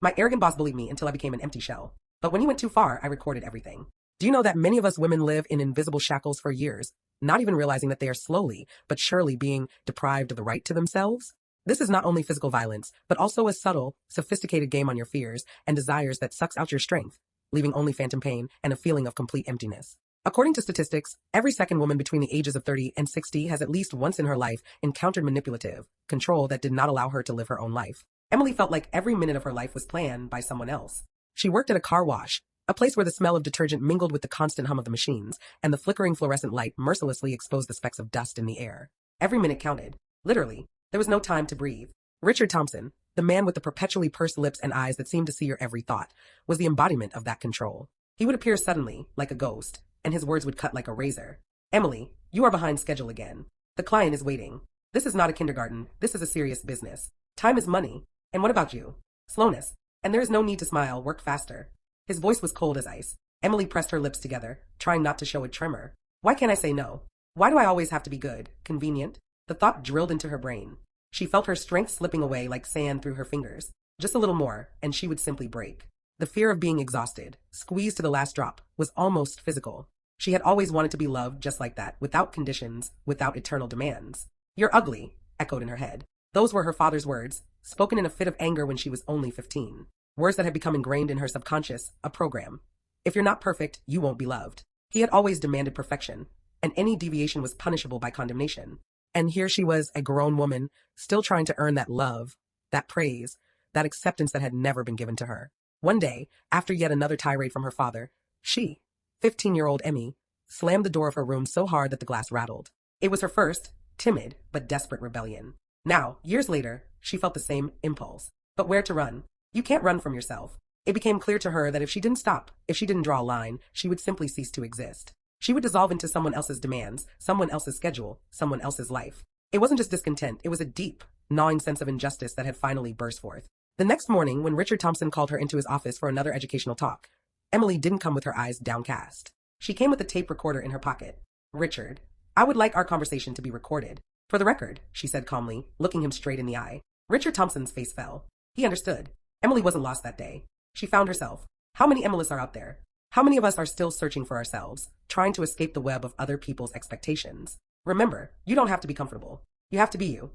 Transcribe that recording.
My arrogant boss bullied me until I became an empty shell. But when he went too far, I recorded everything. Do you know that many of us women live in invisible shackles for years, not even realizing that they are slowly but surely being deprived of the right to themselves? This is not only physical violence, but also a subtle, sophisticated game on your fears and desires that sucks out your strength, leaving only phantom pain and a feeling of complete emptiness. According to statistics, every second woman between the ages of 30 and 60 has at least once in her life encountered manipulative control that did not allow her to live her own life. Emily felt like every minute of her life was planned by someone else. She worked at a car wash, a place where the smell of detergent mingled with the constant hum of the machines, and the flickering fluorescent light mercilessly exposed the specks of dust in the air. Every minute counted. Literally, there was no time to breathe. Richard Thompson, the man with the perpetually pursed lips and eyes that seemed to see your every thought, was the embodiment of that control. He would appear suddenly, like a ghost, and his words would cut like a razor. Emily, you are behind schedule again. The client is waiting. This is not a kindergarten. This is a serious business. Time is money. And what about you? Slowness. And there is no need to smile. Work faster. His voice was cold as ice. Emily pressed her lips together, trying not to show a tremor. Why can't I say no? Why do I always have to be good, convenient? The thought drilled into her brain. She felt her strength slipping away like sand through her fingers. Just a little more, and she would simply break. The fear of being exhausted, squeezed to the last drop, was almost physical. She had always wanted to be loved just like that, without conditions, without eternal demands. You're ugly, echoed in her head. Those were her father's words, spoken in a fit of anger when she was only 15. Words that had become ingrained in her subconscious, a program. If you're not perfect, you won't be loved. He had always demanded perfection, and any deviation was punishable by condemnation. And here she was, a grown woman, still trying to earn that love, that praise, that acceptance that had never been given to her. One day, after yet another tirade from her father, she, 15-year-old Emmy, slammed the door of her room so hard that the glass rattled. It was her first, timid, but desperate rebellion. Now, years later, she felt the same impulse. But where to run? You can't run from yourself. It became clear to her that if she didn't stop, if she didn't draw a line, she would simply cease to exist. She would dissolve into someone else's demands, someone else's schedule, someone else's life. It wasn't just discontent, it was a deep, gnawing sense of injustice that had finally burst forth. The next morning, when Richard Thompson called her into his office for another educational talk, Emily didn't come with her eyes downcast. She came with a tape recorder in her pocket. Richard, I would like our conversation to be recorded. For the record, she said calmly, looking him straight in the eye. Richard Thompson's face fell. He understood. Emily wasn't lost that day. She found herself. How many Emilys are out there? How many of us are still searching for ourselves, trying to escape the web of other people's expectations? Remember, you don't have to be comfortable. You have to be you.